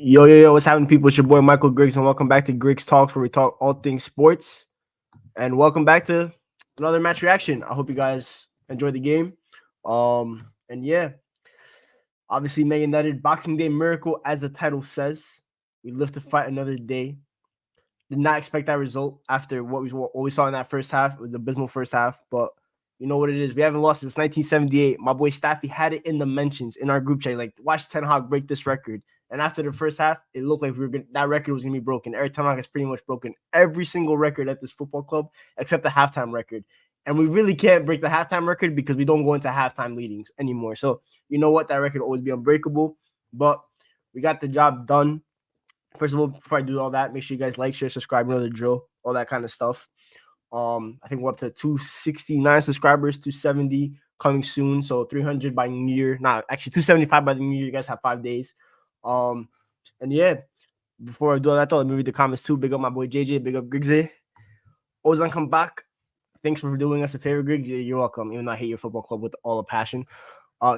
Yo, what's happening, people? It's your boy Michael Griggs, and welcome back to Griggs Talks, where we talk all things sports. And welcome back to another match reaction. I hope you guys enjoyed the game. And yeah, obviously, Man United Boxing Day miracle, as the title says. We live to fight another day. Did not expect that result after what we saw in that first half. It was an abysmal first half, but you know what it is. We haven't lost since 1978. My boy Staffy had it in the mentions in our group chat. Like, watch Ten Hag break this record. And after the first half, it looked like that record was gonna be broken. Eric Ten Hag has pretty much broken every single record at this football club except the halftime record. And we really can't break the halftime record because we don't go into halftime leadings anymore. So you know what? That record will always be unbreakable. But we got the job done. First of all, before I do all that, make sure you guys like, share, subscribe, know the drill, all that kind of stuff. I think we're up to 269 subscribers, 270 coming soon. So 300 by New Year. Nah, actually 275 by the New Year. You guys have 5 days. And yeah, before I do all that, let me read the comments too. Big up my boy JJ. Big up Griggsy. Ozan, come back. Thanks for doing us a favor, Griggs. You're welcome. Even though I hate your football club with all the passion.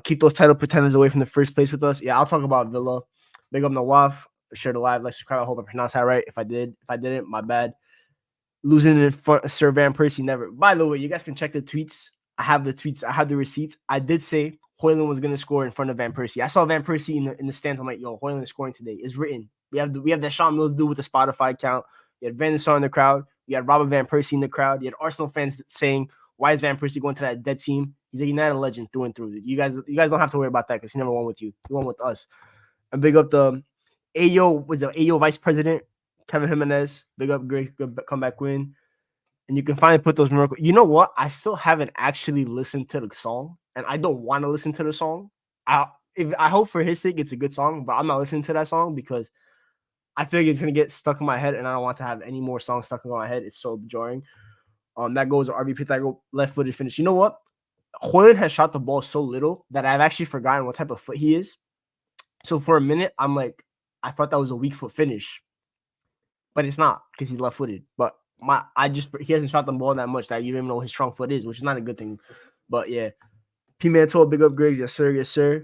Keep those title pretenders away from the first place with us. Yeah, I'll talk about Villa. Big up Nawaf. Share the live, like, subscribe. I hope I pronounced that right. If I didn't, my bad. Losing in front of Sir Van Persie, never. By the way, you guys can check the tweets. I have the tweets. I have the receipts. I did say Højlund was going to score in front of Van Persie. I saw Van Persie in the stands. I'm like, yo, Højlund is scoring today. It's written. We have that Sean Mills dude with the Spotify account. You had Van der Sar in the crowd. You had Robert Van Persie in the crowd. You had Arsenal fans saying, why is Van Persie going to that dead team? He's a United legend through and through. You guys don't have to worry about that because he never won with you. He won with us. And big up the AO vice president, Kevin Jimenez. Big up, great comeback win. And you can finally put those miracles. You know what? I still haven't actually listened to the song, and I don't want to listen to the song. I hope for his sake it's a good song, but I'm not listening to that song because I feel like it's gonna get stuck in my head, and I don't want to have any more songs stuck in my head. It's so jarring. That goes RBP, that go left-footed finish. You know what? Højlund has shot the ball so little that I've actually forgotten what type of foot he is. So for a minute, I'm like, I thought that was a weak foot finish, but it's not because he's left-footed. But he hasn't shot the ball that much that you don't even know what his strong foot is, which is not a good thing. But yeah, P Mantle, big up Griggs, yes sir.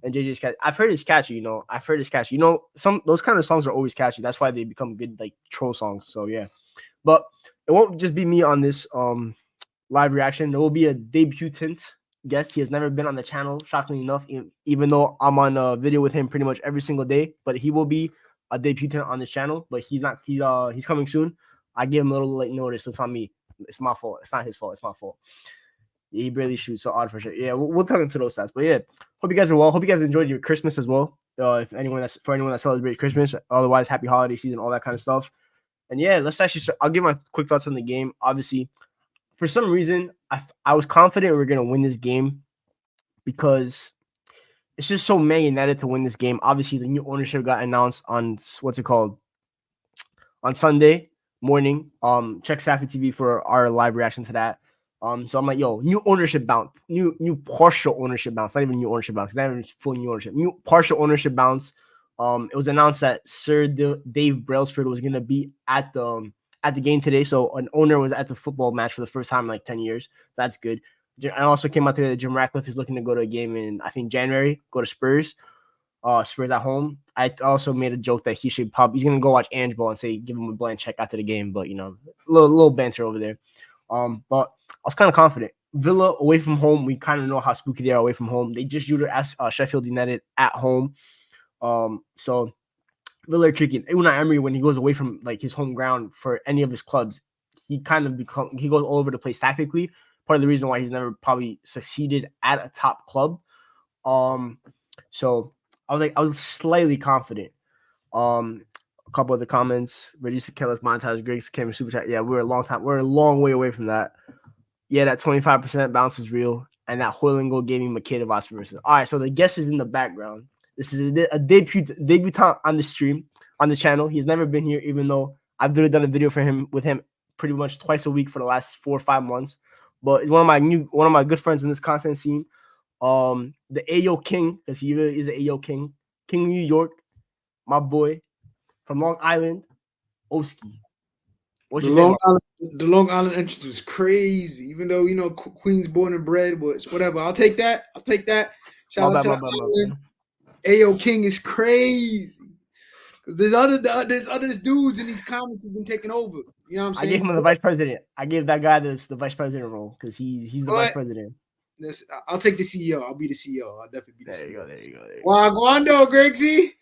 And JJ's catchy. I've heard it's catchy, those kind of songs are always catchy. That's why they become good like troll songs. So yeah, but it won't just be me on this live reaction. There will be a debutant guest. He has never been on the channel, shockingly enough, even though I'm on a video with him pretty much every single day. But he will be a debutant on this channel. But he's not. He's coming soon. I gave him a little late notice, so it's on me. It's my fault. It's not his fault. It's my fault. Yeah, he barely shoots, so odd for sure. Yeah, we'll talk into those stats. But yeah, hope you guys are well. Hope you guys enjoyed your Christmas as well. If anyone that celebrates Christmas, otherwise, happy holiday season, all that kind of stuff. And yeah, let's actually start. I'll give my quick thoughts on the game. Obviously, for some reason, I was confident we were gonna win this game because it's just so Man United to win this game. Obviously, the new ownership got announced on on Sunday morning. Check Staffy TV for our live reaction to that. So I'm like, yo, new ownership bounce, new partial ownership bounce, not even new ownership bounce, not even full new ownership, new partial ownership bounce. It was announced that Sir Dave Brailsford was gonna be at the game today. So an owner was at the football match for the first time in like 10 years. That's good. And also came out today that Jim Ratcliffe is looking to go to a game in, I think, January, go to Spurs. Spurs at home. I also made a joke that he's going to go watch Ange Ball and say give him a blank check after the game, but little banter over there. But I was kind of confident. Villa away from home, we kind of know how spooky they are away from home. They just used Sheffield United at home. So Villa are tricky. Unai Emery, when he goes away from like his home ground for any of his clubs, he goes all over the place tactically. Part of the reason why he's never probably succeeded at a top club. So I was slightly confident. A couple of the comments. Reduce the Kellis montage. Griggs came super chat. Yeah, we're a long way away from that. Yeah, that 25% bounce was real, and that Højlund goal gave me Makeda vice versa. All right, so the guest is in the background. This is a debutant on the stream on the channel. He's never been here, even though I've done a video with him pretty much twice a week for the last 4 or 5 months. But he's one of my good friends in this content scene. The AO King, because he really is an AO King. King of New York, my boy from Long Island, Oski. What you say? The Long Island entrance was crazy. Even though Queens born and bred, but it's whatever. I'll take that. Shout out to Island. AO King is crazy. There's other dudes in these comments who've been taking over. You know what I'm saying? I gave him the vice president. I gave that guy the vice president role because he's the vice president. I'll take the CEO. I'll be the CEO. I'll definitely be the CEO. There you go. Wagwando, Gregsy.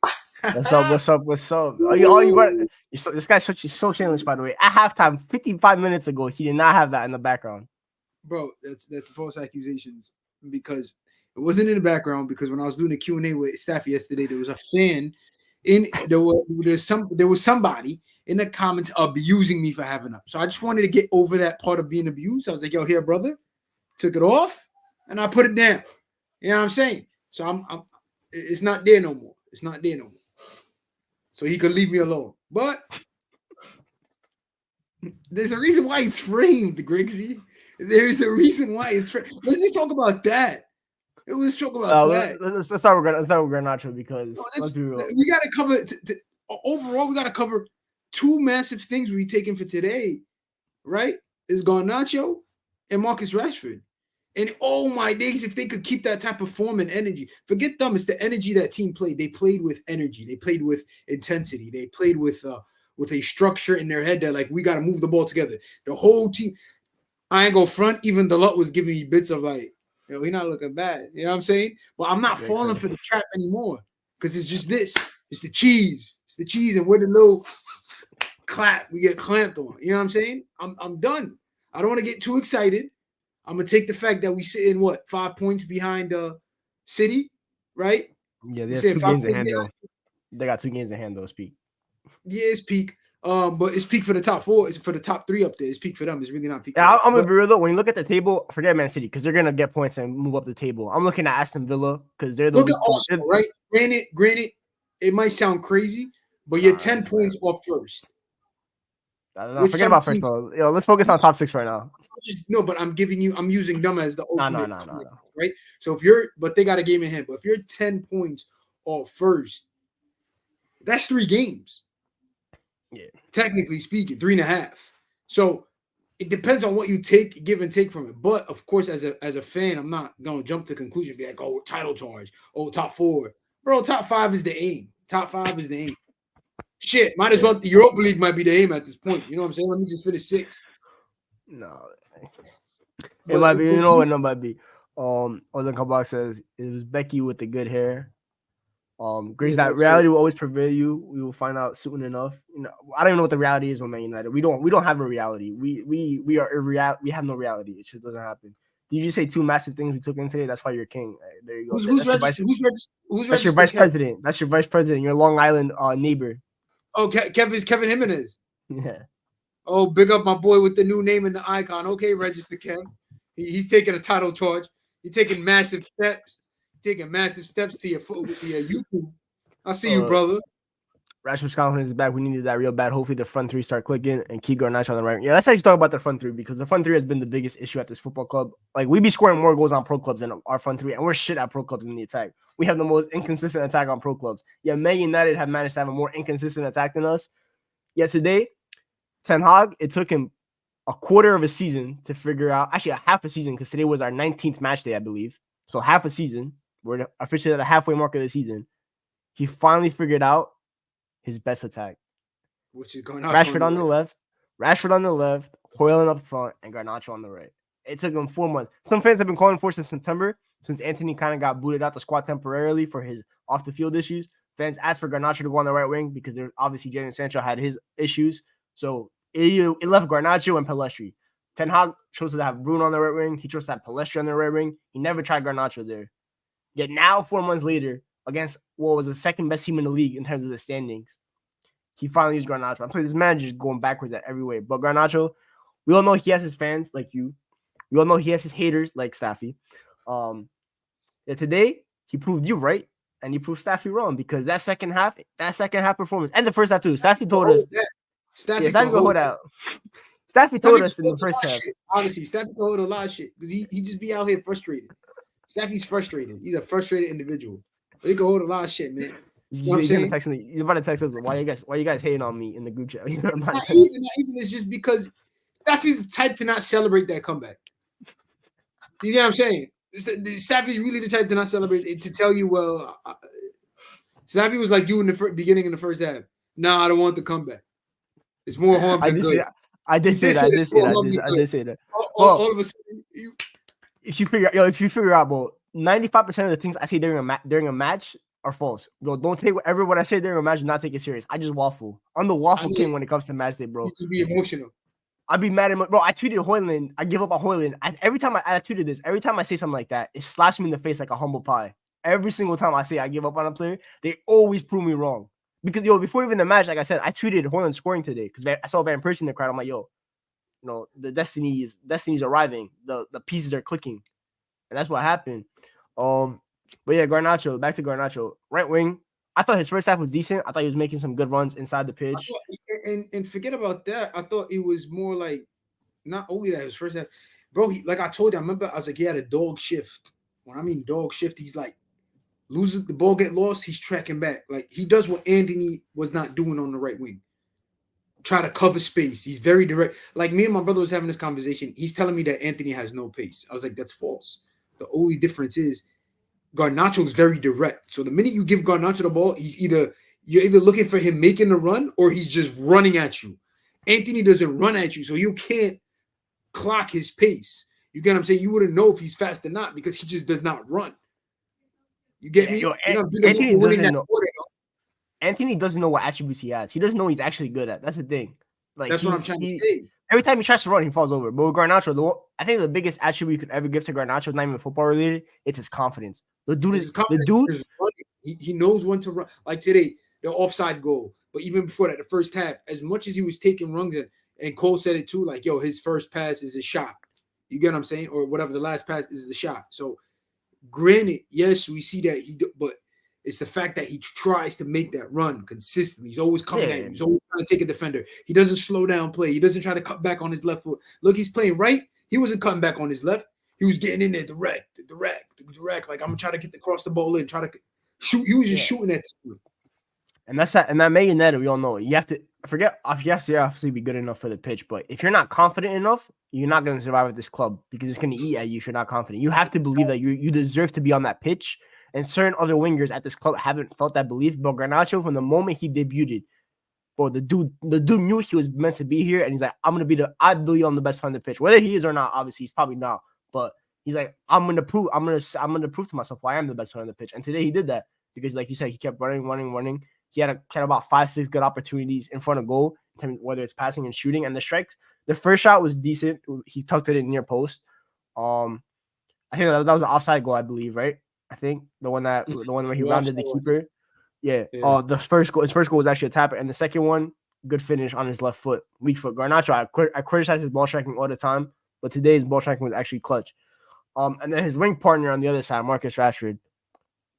What's up? All you got. This guy's so shameless, by the way. At halftime, 55 minutes ago, he did not have that in the background. Bro, that's false accusations because it wasn't in the background. Because when I was doing the Q&A with staff yesterday, there was a fan there was somebody in the comments abusing me for having up. So I just wanted to get over that part of being abused. I was like, yo, here, brother, took it off and I put it down. You know what I'm saying? So it's not there no more. It's not there no more. So he could leave me alone. But there's a reason why it's framed, Grigsy. There's a reason why it's framed. Let's just talk about that. Let's talk about that. Let's start with Garnacho because we got to cover overall. We got to cover two massive things we're taking for today, right? Is Garnacho and Marcus Rashford. And oh my days, if they could keep that type of form and energy, forget them. It's the energy that team played. They played with energy. They played with intensity. They played with a structure in their head that like we got to move the ball together. The whole team. I ain't go front. Even Dalot was giving me bits of like, yo, we're not looking bad. You know what I'm saying? But I'm not falling for the trap anymore because it's just this. It's the cheese. It's the cheese, and we're the little clap. We get clamped on. You know what I'm saying? I'm done. I don't want to get too excited. I'm gonna take the fact that we sit in 5 points behind City, right? Yeah, they have 2 games in hand though. They got 2 games in hand though. It's peak. Yeah, it's peak. But it's peak for the top 4. It's for the top 3 up there. It's peak for them. It's really not peak. Yeah, I'm gonna be real though. When you look at the table, forget Man City because they're gonna get points and move up the table. I'm looking at Aston Villa because they're the Arsenal, right? Granted, it might sound crazy, but you're 10 points off first. Forget about first, bro. Yo, let's focus on top 6 right now. No, but I'm using them as the ultimate. No. Right? So but they got a game in hand. But if you're 10 points off first, that's 3 games. Yeah. Technically speaking, 3.5. So it depends on what you give and take from it. But of course, as a fan, I'm not gonna jump to conclusion, be like, oh, title charge, oh, top 4. Bro, top 5 is the aim. Top 5 is the aim. Shit, might as well the Europa League might be the aim at this point. You know what I'm saying? Let me just finish 6th. No. It might be, you know what it might be. Ozan Kabak says it was Becky with the good hair. Grace, that reality will always prevail you. We will find out soon enough. You know, I don't even know what the reality is with Man United. We don't have a reality. We are irreal. We have no reality. It just doesn't happen. Did you just say 2 massive things we took in today? That's why you're king. There you go. That's your vice president. That's your vice president. Your Long Island neighbor. Oh, Kevin Jimenez. Yeah. Oh, big up my boy with the new name and the icon. Okay, register Kev. He's taking a title charge. You're taking massive steps. Taking massive steps to your YouTube. I see you, brother. Rashford's confidence is back. We needed that real bad. Hopefully the front 3 start clicking and keep Garnacho on the right. Yeah, let's actually talk about the front 3 because the front 3 has been the biggest issue at this football club. Like we be scoring more goals on pro clubs than our front 3, and we're shit at pro clubs in the attack. We have the most inconsistent attack on pro clubs. Yeah, Man United have managed to have a more inconsistent attack than us. Yet today, Ten Hag, it took him a quarter of a season to figure out, actually a half a season, because today was our 19th match day, I believe. So half a season. We're officially at the halfway mark of the season. He finally figured out his best attack. Which is going Rashford on the left, Hoyland up front, and Garnacho on the right. It took him 4 months. Some fans have been calling for since September, since Anthony kind of got booted out the squad temporarily for his off-the-field issues. Fans asked for Garnacho to go on the right wing because obviously Jadon Sancho had his issues. So it left Garnacho and Pelestri. Ten Hag chose to have Bruno on the right wing. He chose to have Pelestri on the right wing. He never tried Garnacho there. Yet now, 4 months later, against what was the second best team in the league in terms of the standings, he finally used Garnacho. I'm sorry, this manager is going backwards at every way. But Garnacho, we all know he has his fans like you. We all know he has his haters like Staffy. Today, he proved you right, and he proved Staffy wrong because that second half performance, and the first half too. Staffy told us. Staffy told us in the first half. Honestly, Staffy can hold a lot of shit because he just be out here frustrated. Staffy's frustrated. He's a frustrated individual. He can hold a lot of shit, man. You know what I'm saying? He's about to text us. Why you guys hating on me in the group chat? Not even it's just because Staffy's the type to not celebrate that comeback. You know what I'm saying? Staffy's really the type to not celebrate it, to tell you, well, Staffy was like you in the beginning in the first half. Nah, I don't want the comeback. It's more harm I than did good. say I did say that. I did say that. I did say that. Well, All of a sudden, if you figure out, bro, 95% of the things I say during a match are false. Bro, don't take whatever what I say during a match. Do not take it serious. I just waffle. I'm the waffle king when it comes to match day, bro. You to be emotional. I'd be mad at bro. I tweeted Hoyland. I give up on Hoyland. Every time I tweeted this, every time I say something like that, it slaps me in the face like a humble pie. Every single time I say I give up on a player, they always prove me wrong. Because before even the match, like I said, I tweeted Hoyland scoring today because I saw Van Persie in the crowd. I'm like, the destiny's arriving. The pieces are clicking, and that's what happened. But yeah, Garnacho. Back to Garnacho, right wing. I thought his first half was decent. I thought he was making some good runs inside the pitch. And forget about that. I thought it was more like not only that his first half, bro. Like I told you, I remember I was like he had a dog shift. When I mean dog shift, he's like loses the ball, get lost, he's tracking back. Like he does what Anthony was not doing on the right wing. Try to cover space. He's very direct. Like me and my brother was having this conversation. He's telling me that Anthony has no pace. I was like, that's false. The only difference is Garnacho is very direct. So the minute you give Garnacho the ball, you're either looking for him making the run or he's just running at you. Anthony doesn't run at you, so you can't clock his pace. You get what I'm saying? You wouldn't know if he's fast or not because he just does not run. You get me? Anthony doesn't know what attributes he has. He doesn't know what he's actually good at. That's the thing. Like that's what I'm trying to say. Every time he tries to run, he falls over. But with Garnacho, I think the biggest attribute you could ever give to Garnacho is not even football related. It's his confidence. The dude he knows when to run. Like today, the offside goal. But even before that, the first half, as much as he was taking runs and Cole said it too, like, yo, his first pass is a shot. You get what I'm saying? Or whatever, the last pass is the shot. So granted, yes, we see that but it's the fact that he tries to make that run consistently. He's always coming at you. He's always trying to take a defender. He doesn't slow down play. He doesn't try to cut back on his left foot. Look, he's playing right. He wasn't cutting back on his left. He was getting in there direct. Like, I'm going to try to get across the ball in, try to shoot. He was just shooting at this foot. And that's that. And that May and that we all know. You have to forget. You have to obviously be good enough for the pitch, but if you're not confident enough, you're not going to survive at this club because it's going to eat at you if you're not confident. You have to believe that you deserve to be on that pitch. And certain other wingers at this club haven't felt that belief. But Garnacho, from the moment he debuted, bro, the dude knew he was meant to be here, and he's like, I believe I'm the best player on the pitch. Whether he is or not, obviously he's probably not. But he's like, I'm gonna prove to myself why I am the best player on the pitch. And today he did that because, like you said, he kept running. He had about 5-6 good opportunities in front of goal, whether it's passing and shooting. And the first shot was decent. He tucked it in near post. I think that was an offside goal, I believe, right? I think the one where he rounded the keeper. Yeah. His first goal was actually a tapper, and the second one, good finish on his left foot, weak foot. Garnacho, I criticize his ball striking all the time, but today's ball striking was actually clutch. And then his wing partner on the other side, Marcus Rashford.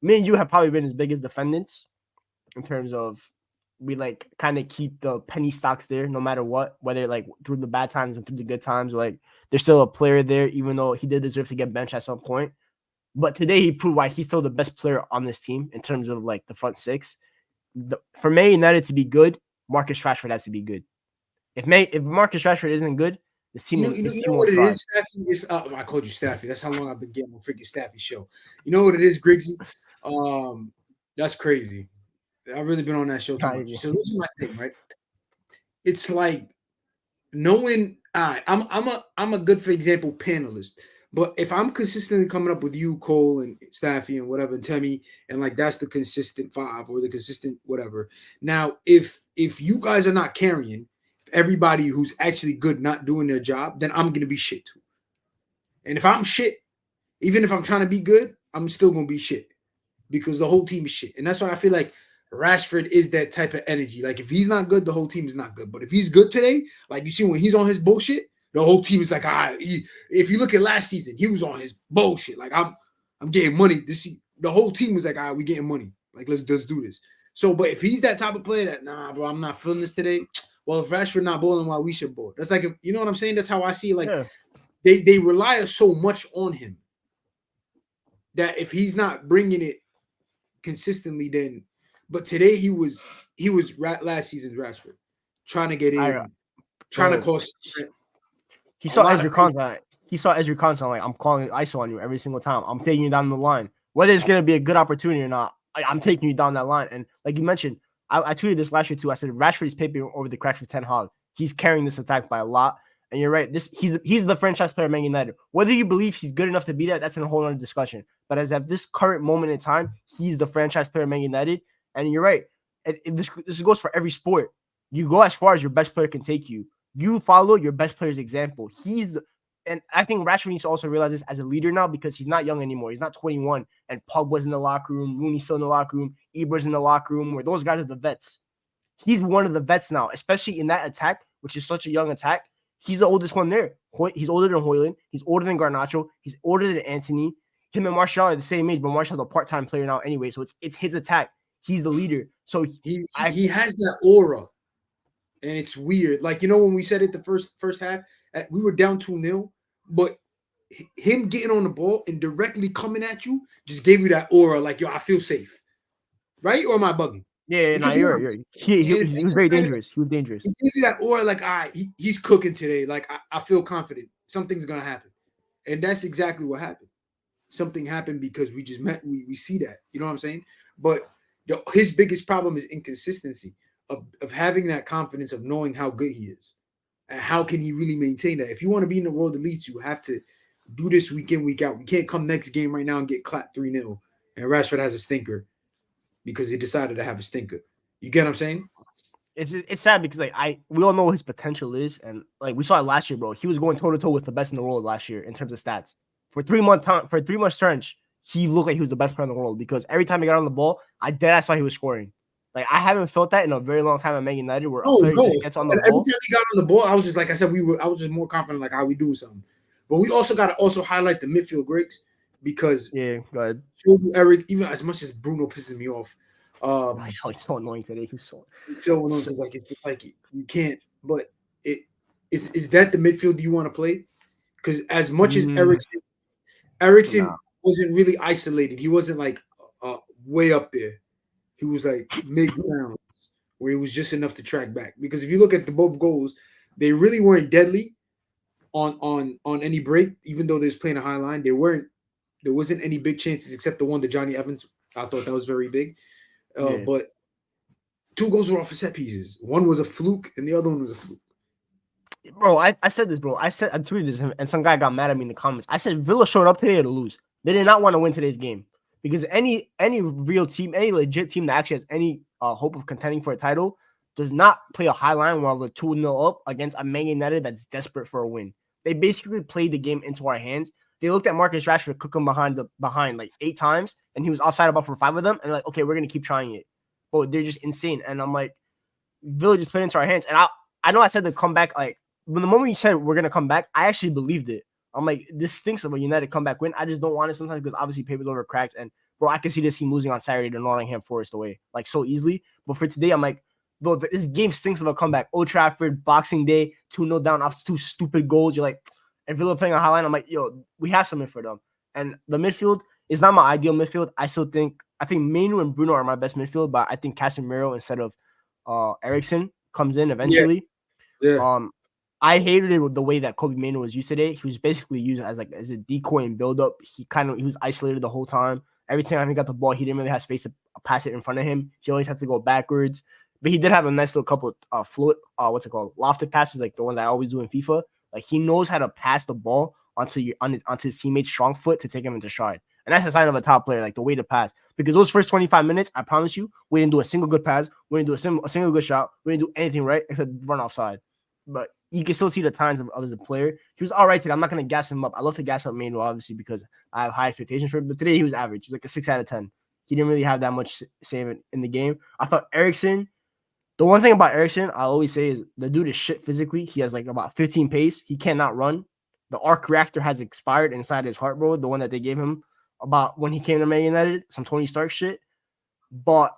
Me and you have probably been his biggest defendants in terms of we like kind of keep the penny stocks there no matter what, whether like through the bad times and through the good times. Like there's still a player there, even though he did deserve to get benched at some point. But today he proved why he's still the best player on this team in terms of like the front six. For Man United to be good, Marcus Rashford has to be good. If Marcus Rashford isn't good, the team. You know what it is, Staffy? It's, I called you Staffy. That's how long I've been getting on freaking Staffy show. You know what it is, Griggsy? That's crazy. I've really been on that show too much. So this is my thing, right? It's like knowing I'm a good, for example, panelist. But if I'm consistently coming up with you, Cole, and Staffy, and whatever, and Temmie, and like that's the consistent 5 or the consistent whatever. Now, if you guys are not carrying everybody who's actually good not doing their job, then I'm gonna be shit too. And if I'm shit, even if I'm trying to be good, I'm still gonna be shit because the whole team is shit. And that's why I feel like Rashford is that type of energy. Like if he's not good, the whole team is not good. But if he's good today, like you see when he's on his bullshit, the whole team is like, if you look at last season, he was on his bullshit. Like I'm getting money. The whole team was like, we getting money. Like let's do this. So, but if he's that type of player that, nah, bro, I'm not feeling this today. Well, if Rashford not bowling, why we should bowl? That's like, you know what I'm saying? That's how I see. Like they rely so much on him that if he's not bringing it consistently, then. But today he was last season's Rashford, trying to get in, trying to cause. He saw Ezri Konsa. He saw Ezri Konsa. Like I'm calling ISO on you every single time. I'm taking you down the line, whether it's gonna be a good opportunity or not. I'm taking you down that line. And like you mentioned, I tweeted this last year too. I said Rashford is papering over the cracks for Ten Hag. He's carrying this attack by a lot. And you're right. He's the franchise player of Man United. Whether you believe he's good enough to be that, that's a whole other discussion. But as at this current moment in time, he's the franchise player of Man United. And you're right. This goes for every sport. You go as far as your best player can take you. You follow your best player's example. And I think Rashford needs to also realize this as a leader now because he's not young anymore. He's not 21. And Pogba's in the locker room. Rooney's still in the locker room. Ibra's in the locker room. Where those guys are the vets. He's one of the vets now, especially in that attack, which is such a young attack. He's the oldest one there. He's older than Højlund. He's older than Garnacho. He's older than Antony. Him and Martial are the same age, but Martial's a part-time player now anyway. So it's his attack. He's the leader. So he has that aura, and it's weird. Like, when we said it the first half, we were down 2-0, but him getting on the ball and directly coming at you just gave you that aura. Like, yo, I feel safe, right? Or am I bugging? Yeah, no, you're. He was very dangerous. He was dangerous. He gives you that aura, like, all right, he's cooking today. Like, I feel confident. Something's gonna happen, and that's exactly what happened. Something happened because we just met. We see that. You know what I'm saying? But his biggest problem is inconsistency of having that confidence of knowing how good he is, and how can he really maintain that. If you want to be in the world elites, you have to do this week in, week out. We can't come next game right now and get clapped 3-0, and Rashford has a stinker. Because he decided to have a stinker. You get what I'm saying? It's sad because we all know what his potential is, and like we saw it last year, bro. He was going toe to toe with the best in the world last year in terms of stats. For 3-month stretch, he looked like he was the best player in the world because every time he got on the ball, I saw he was scoring. Like I haven't felt that in a very long time at Man United, where a player just gets on the ball. Every time he got on the ball, I was just like I said, I was just more confident, like how we do something. But we also got to highlight the midfield, Griggs. Because go ahead. Eric, even as much as Bruno pisses me off, he's so annoying today. He's so annoying because it's like you can't. But is that the midfield you want to play? Because as much as Eriksen wasn't really isolated. He wasn't like way up there. He was like mid-ground, where he was just enough to track back. Because if you look at the both goals, they really weren't deadly on any break, even though they was playing a high line. There wasn't any big chances except the one to Johnny Evans. I thought that was very big. But 2 goals were off of set pieces. One was a fluke and the other one was a fluke. Bro, I said this, bro. I tweeted this, and some guy got mad at me in the comments. I said Villa showed up today to lose. They did not want to win today's game because any real team, any legit team that actually has any hope of contending for a title does not play a high line while they're 2-0 up against a Man United that's desperate for a win. They basically played the game into our hands. They looked at Marcus Rashford cook him behind like 8 times, and he was offside about for 5 of them. And like, okay, we're gonna keep trying it. But they're just insane. And I'm like, Villa just played into our hands. And I know I said the comeback, like when the moment you said we're gonna come back, I actually believed it. I'm like, this stinks of a United comeback win. I just don't want it sometimes because obviously papers over cracks. And bro, I can see this team losing on Saturday to Nottingham Forest away, like so easily. But for today, I'm like, bro, this game stinks of a comeback. Old Trafford, Boxing Day, 2-0 down after 2 stupid goals. You're like, and Villa playing a high line, I'm like, yo, we have something for them. And the midfield is not my ideal midfield. I think Mainu and Bruno are my best midfield, but I think Casemiro instead of Eriksen comes in eventually. Yeah. I hated it with the way that Kobe Mainu was used today. He was basically used as a decoy and build up. He was isolated the whole time. Every time he got the ball, he didn't really have space to pass it in front of him. He always had to go backwards. But he did have a nice little couple lofted passes, like the one that I always do in FIFA. Like he knows how to pass the ball onto his teammate's strong foot to take him into stride. And that's a sign of a top player, like the way to pass. Because those first 25 minutes, I promise you, we didn't do a single good pass. We didn't do a single good shot. We didn't do anything right except run offside. But you can still see the signs of as a player. He was all right today. I'm not going to gas him up. I love to gas up Manuel, obviously, because I have high expectations for him. But today he was average. He was like a 6 out of 10. He didn't really have that much save in the game. I thought Eriksen, the one thing about Eriksen, I always say is the dude is shit physically. He has like about 15 pace. He cannot run. The arc reactor has expired inside his heart, bro. The one that they gave him about when he came to Man United, some Tony Stark shit. But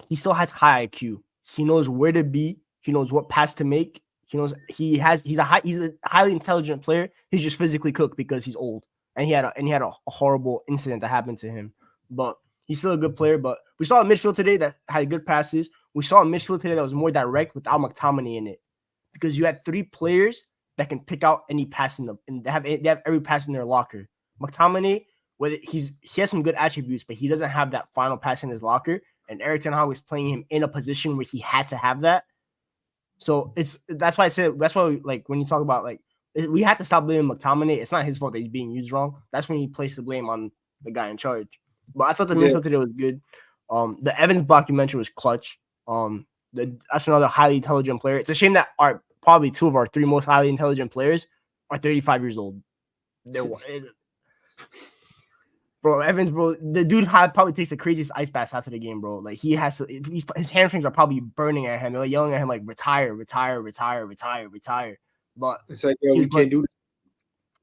he still has high IQ. He knows where to be. He knows what pass to make. He knows he's a highly intelligent player. He's just physically cooked because he's old. And he had a horrible incident that happened to him. But he's still a good player. But we saw a midfield today that had good passes. We saw a midfield today that was more direct without McTominay in it. Because you had 3 players that can pick out any pass in them, and they have every pass in their locker. McTominay, he has some good attributes, but he doesn't have that final pass in his locker. and Eric Ten Hag was playing him in a position where he had to have that. So that's why I said like when you talk about like we had to stop blaming McTominay. It's not his fault that he's being used wrong. That's when you place the blame on the guy in charge. But I thought the midfield today was good. The Evans block you mentioned was clutch. That's another highly intelligent player. It's a shame that probably 2 of our 3 most highly intelligent players are 35 years old. Bro, Evans, bro, the dude probably takes the craziest ice baths after the game, bro. Like he has to, his hamstrings are probably burning at him. They're like yelling at him like retire, retire, retire, retire, retire. But it's like, yo, we can't do that.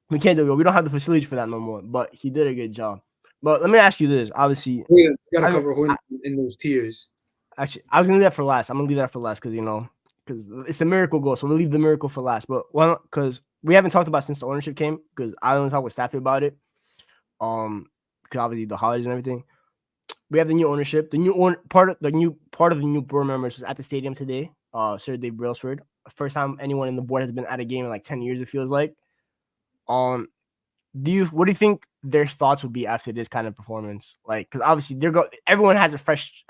We can't do it. We don't have the facilities for that no more. But he did a good job. But let me ask you this. Obviously, we gotta cover in those tiers. Actually, I was gonna leave that for last. I'm gonna leave that for last because it's a miracle goal. So we'll leave the miracle for last. But because we haven't talked about since the ownership came, because I only talked with Staffy about it. Because obviously the holidays and everything. We have the new ownership. The new part of the new board members was at the stadium today. Sir Dave Brailsford. First time anyone in the board has been at a game in like 10 years, it feels like. What do you think their thoughts would be after this kind of performance? Like, because obviously everyone has a fresh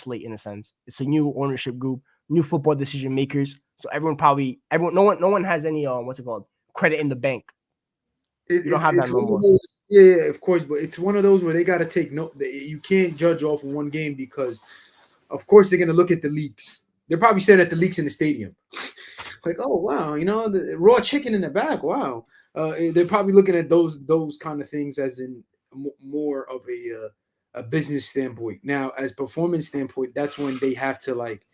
slate in a sense. It's a new ownership group, new football decision makers. So no one has any credit in the bank. You don't have that no more. Yeah, of course, but it's one of those where they got to take note. You can't judge off of one game because, of course, they're going to look at the leaks. They're probably staring at the leaks in the stadium. Like, oh, wow, the raw chicken in the back. Wow. They're probably looking at those kind of things as in more of a business standpoint. Now, as performance standpoint, that's when they have to like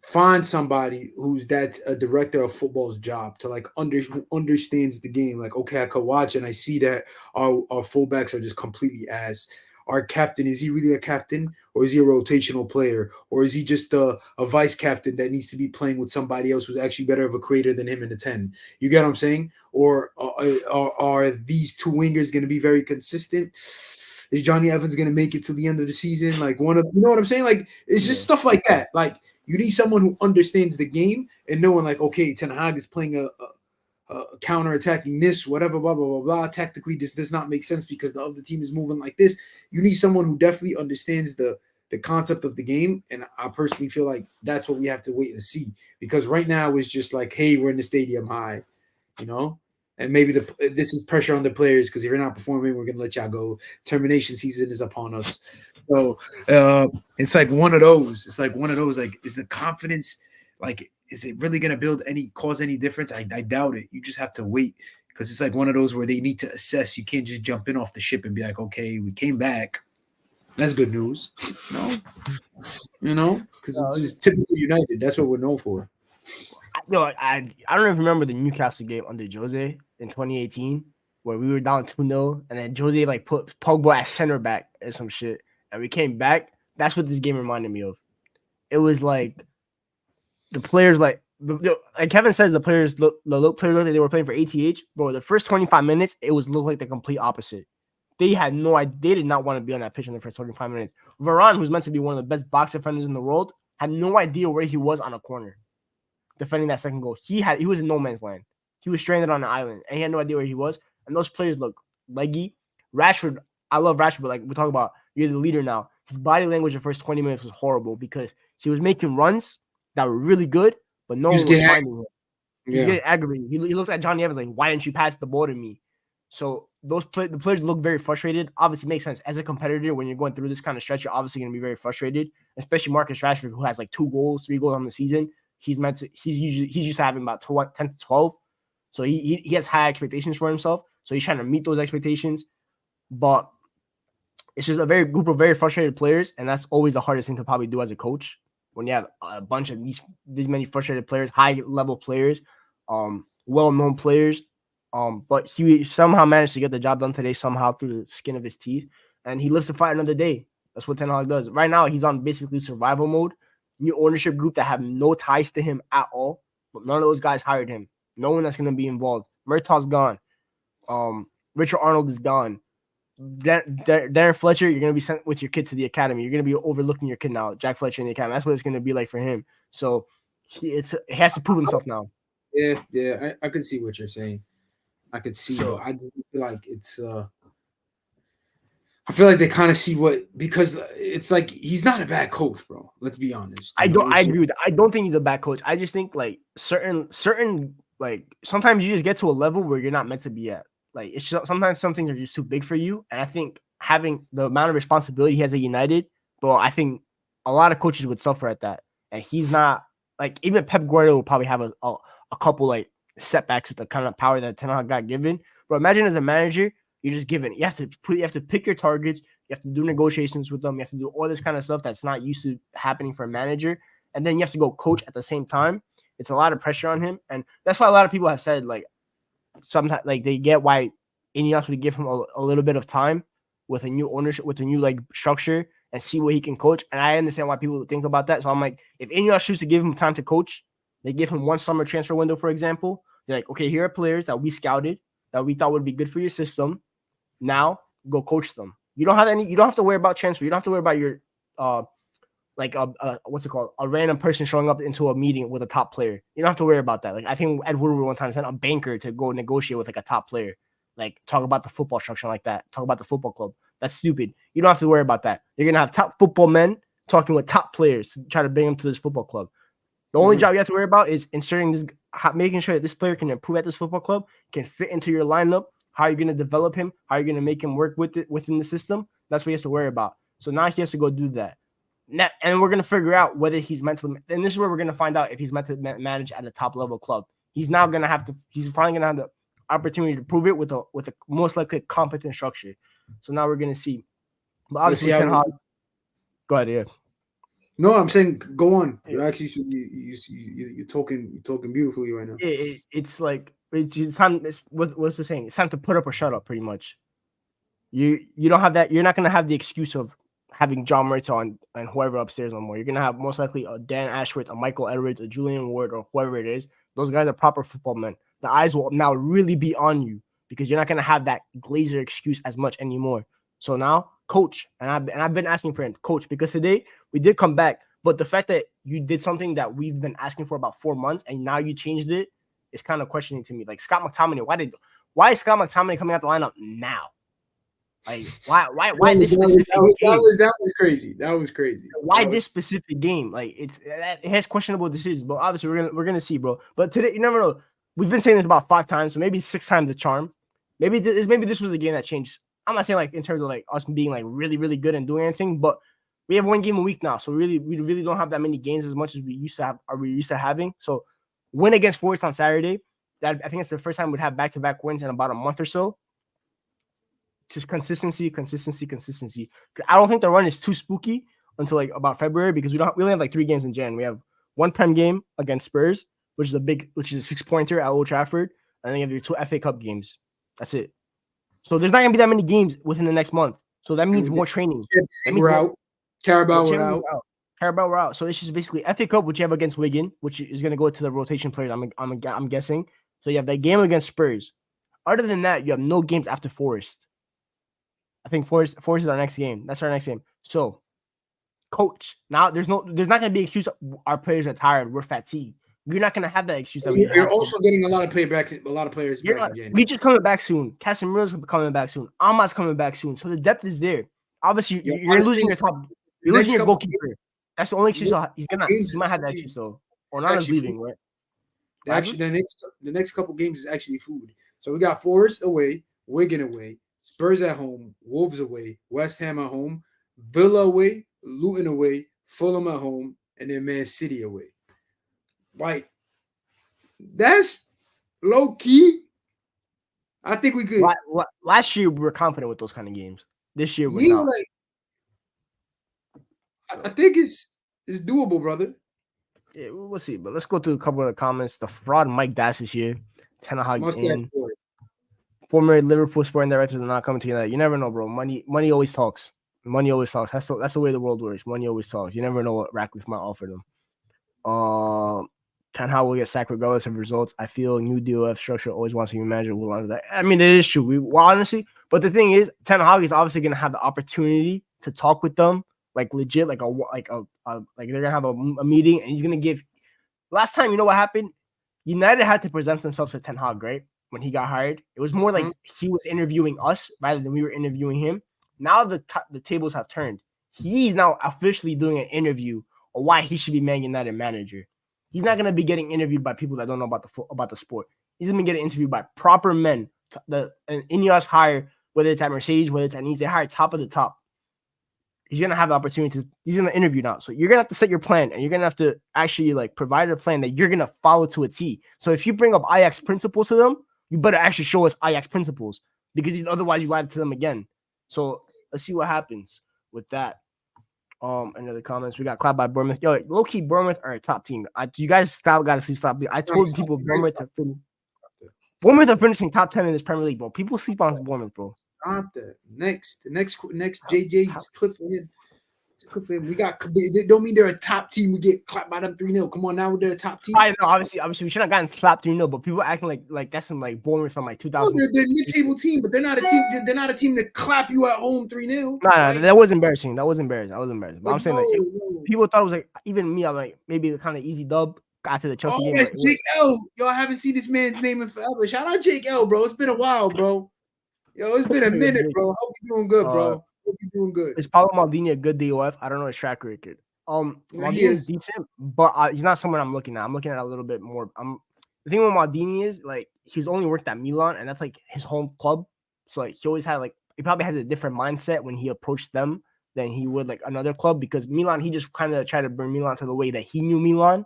find somebody who's a director of football's job to like who understands the game. Like, okay, I could watch and I see that our fullbacks are just completely ass. Our captain, is he really a captain, or is he a rotational player, or is he just a vice captain that needs to be playing with somebody else who's actually better of a creator than him in the 10? You get what I'm saying? Or are these 2 wingers going to be very consistent? Is Johnny Evans going to make it to the end of the season? Like you know what I'm saying? Like it's just stuff like that. Like you need someone who understands the game and knowing like, okay, Ten Hag is playing a counter-attacking this, whatever, blah, blah, blah, blah. Tactically, this does not make sense because the other team is moving like this. You need someone who definitely understands the concept of the game, and I personally feel like that's what we have to wait and see because right now it's just like, hey, we're in the stadium high, and maybe this is pressure on the players because if you're not performing, we're going to let y'all go. Termination season is upon us. So it's like one of those. It's like one of those, like, is the confidence, like, is it really going to cause any difference? I doubt it. You just have to wait because it's like one of those where they need to assess. You can't just jump in off the ship and be like, okay, we came back. That's good news. No, because it's just typical United. That's what we're known for. I don't even remember the Newcastle game under Jose in 2018 where we were down 2-0 and then Jose like put Pogba at center back and some shit and we came back. That's what this game reminded me of. It was like the players like Kevin says the players look like they were playing for ATH, bro. The first 25 minutes it looked like the complete opposite. They had no idea. They did not want to be on that pitch in the first 25 minutes. Varane, who's meant to be one of the best box defenders in the world, had no idea where he was on a corner defending that second goal. He was in no man's land. He was stranded on an island, and he had no idea where he was. And those players look leggy. Rashford, I love Rashford, but like we're talking about, you're the leader now. His body language the first 20 minutes was horrible because he was making runs that were really good, but no one was finding him. He's getting aggravated. He looked at Johnny Evans like, why didn't you pass the ball to me? So the players look very frustrated. Obviously, it makes sense. As a competitor, when you're going through this kind of stretch, you're obviously going to be very frustrated, especially Marcus Rashford, who has like 3 goals on the season. He's used to having about 10 to 12. So he has high expectations for himself. So he's trying to meet those expectations. But it's just a group of very frustrated players, and that's always the hardest thing to probably do as a coach when you have a bunch of these many frustrated players, high level players, well-known players. But he somehow managed to get the job done today somehow through the skin of his teeth, and he lives to fight another day. That's what Ten Hag does. Right now, he's on basically survival mode. New ownership group that have no ties to him at all, but none of those guys hired him. No one that's going to be involved. Murtaugh's gone. Richard Arnold is gone. Darren Fletcher, you're going to be sent with your kid to the academy. You're going to be overlooking your kid now, Jack Fletcher in the academy. That's what it's going to be like for him. So he has to prove himself now. Yeah, I could see what you're saying. I could see, but I feel like it's I feel like they kind of see because it's like he's not a bad coach, bro. Let's be honest. I agree with that. I don't think he's a bad coach. I just think like certain like sometimes you just get to a level where you're not meant to be at. Like it's just, sometimes some things are just too big for you. And I think having the amount of responsibility he has at United, but I think a lot of coaches would suffer at that. And he's not like even Pep Guardiola will probably have a couple like setbacks with the kind of power that Ten Hag got given. But imagine as a manager, you're just given. You have to pick your targets. You have to do negotiations with them. You have to do all this kind of stuff that's not used to happening for a manager. And then you have to go coach at the same time. It's a lot of pressure on him, and that's why a lot of people have said like sometimes like they get why Ineos would give him a little bit of time with a new ownership, with a new like structure, and see what he can coach. And I understand why people think about that. So I'm like, if Ineos choose to give him time to coach, they give him one summer transfer window, for example. They're like, okay, here are players that we scouted that we thought would be good for your system. Now go coach them. You don't have to worry about transfer. You don't have to worry about your like what's it called? A random person showing up into a meeting with a top player. You don't have to worry about that. Like I think Ed Woodward one time sent a banker to go negotiate with like a top player. Like talk about the football structure like that. Talk about the football club. That's stupid. You don't have to worry about that. You're gonna have top football men talking with top players to try to bring them to this football club. The only job you have to worry about is inserting this, making sure that this player can improve at this football club, can fit into your lineup. How are you going to develop him? How are you going to make him work with it within the system? That's what he has to worry about. So now he has to go do that. Now, and we're going to figure out whether he's meant to. And this is where we're going to find out if he's meant to manage at a top level club. He's now going to have to. He's finally going to have the opportunity to prove it with a most likely competent structure. So now we're going to see. But obviously, Ten Hag. Go ahead, yeah. No, I'm saying go on. You're actually you're talking beautifully right now. It's like it's time. What's the saying? It's time to put up or shut up. Pretty much. You don't have that. You're not gonna have the excuse of having John Murtaugh and whoever upstairs no more. You're gonna have most likely a Dan Ashworth, a Michael Edwards, a Julian Ward, or whoever it is. Those guys are proper football men. The eyes will now really be on you because you're not gonna have that Glazer excuse as much anymore. So now, coach, and I've been asking for him, coach, because today we did come back, but the fact that you did something that we've been asking for about 4 months and now you changed it is kind of questioning to me. Like Scott McTominay, why is Scott McTominay coming out the lineup now? Like why this specific game? That was crazy. That was crazy. Why this specific game? Like it has questionable decisions, but obviously we're gonna see, bro. But today, you never know. We've been saying this about 5 times, so maybe 6 times the charm. Maybe this was the game that changed. I'm not saying like in terms of like us being like really, really good and doing anything, but we have 1 game a week now. So we really don't have that many games as much as we used to having. So win against Forest on Saturday. That I think it's the first time we'd have back-to-back wins in about a month or so. Just consistency. I don't think the run is too spooky until like about February because we only have like 3 games in Jan. We have 1 Prem game against Spurs, which is a 6-pointer at Old Trafford, and then you have your 2 FA Cup games. That's it. So there's not gonna be that many games within the next month. So that means more training. We're out. Carabao, we're out. Carabao, we're out. So it's just basically FA Cup, which you have against Wigan, which is gonna go to the rotation players. I'm guessing. So you have that game against Spurs. Other than that, you have no games after Forest. I think Forest is our next game. That's our next game. So, coach, now there's not gonna be an excuse. Our players are tired. We're fatigued. You're not gonna have that excuse. You're also getting a lot of players back in January. Reach is coming back soon. Casemiro's coming back soon. Ahmad's coming back soon. So the depth is there. Obviously, you're losing your top. You're losing your goalkeeper. That's the only excuse. He might have that excuse though. Onana's leaving, right? Actually, the next couple games is actually food. So we got Forest away, Wigan away, Spurs at home, Wolves away, West Ham at home, Villa away, Luton away, Fulham at home, and then Man City away. Like, that's low key. I think we could. Last year we were confident with those kind of games. This year we're not. I think it's doable, brother. Yeah, we'll see. But let's go through a couple of the comments. The fraud Mike Das is here. Ten Hag in. Former Liverpool sporting directors are not coming to United. You never know, bro. Money always talks. Money always talks. That's the way the world works. Money always talks. You never know what Ratcliffe might offer them. Ten Hag will get sacked regardless of results. I feel new DOF structure always wants to be manager. I mean, it is true. Honestly, but the thing is, Ten Hag is obviously going to have the opportunity to talk with them, like legit, like they're gonna have a meeting, and he's gonna give. Last time, you know what happened? United had to present themselves to Ten Hag, right? When he got hired, it was more like he was interviewing us rather than we were interviewing him. Now the tables have turned. He's now officially doing an interview on why he should be Man United manager. He's not gonna be getting interviewed by people that don't know about the sport. He's gonna be getting interviewed by proper men. The Ineos hire, whether it's at Mercedes, whether it's at Nice, they hire top of the top. He's gonna have the opportunity he's gonna interview now. So you're gonna have to set your plan, and you're gonna have to actually like provide a plan that you're gonna follow to a T. So if you bring up Ajax principles to them, you better actually show us Ajax principles, because otherwise you lied to them again. So let's see what happens with that. Any other comments? We got clapped by Bournemouth. Yo, low key Bournemouth are a top team. You guys gotta stop. I told people Bournemouth are finishing top 10 in this Premier League, bro. People sleep on Bournemouth, bro. Stop that. Next JJ's clip for him. We got. It don't mean they're a top team. We get clapped by them 3-0. Come on, now they're a top team. I know, obviously, we should have gotten slapped 3-0, but people acting like that's some like Bournemouth from like 2000. No, they're a mid-table team, but they're not a team. They're not a team that clap you at home 3-0. No, that was embarrassing. But I'm saying people thought it was like, even me, I'm like, maybe the kind of easy dub. Got to the Chelsea game. Yes, Jake L. Y'all haven't seen this man's name in forever. Shout out Jake L, bro. It's been a while, bro. Yo, it's been a minute, bro. Hope you're doing good, bro. Hope you're doing good. Is Paulo Maldini a good DOF? I don't know his track record. Maldini is decent, but he's not someone I'm looking at. I'm looking at a little bit more. The thing with Maldini is like he's only worked at Milan, and that's like his home club. So like he always had like he probably has a different mindset when he approached them than he would like another club, because Milan, he just kind of tried to bring Milan to the way that he knew Milan.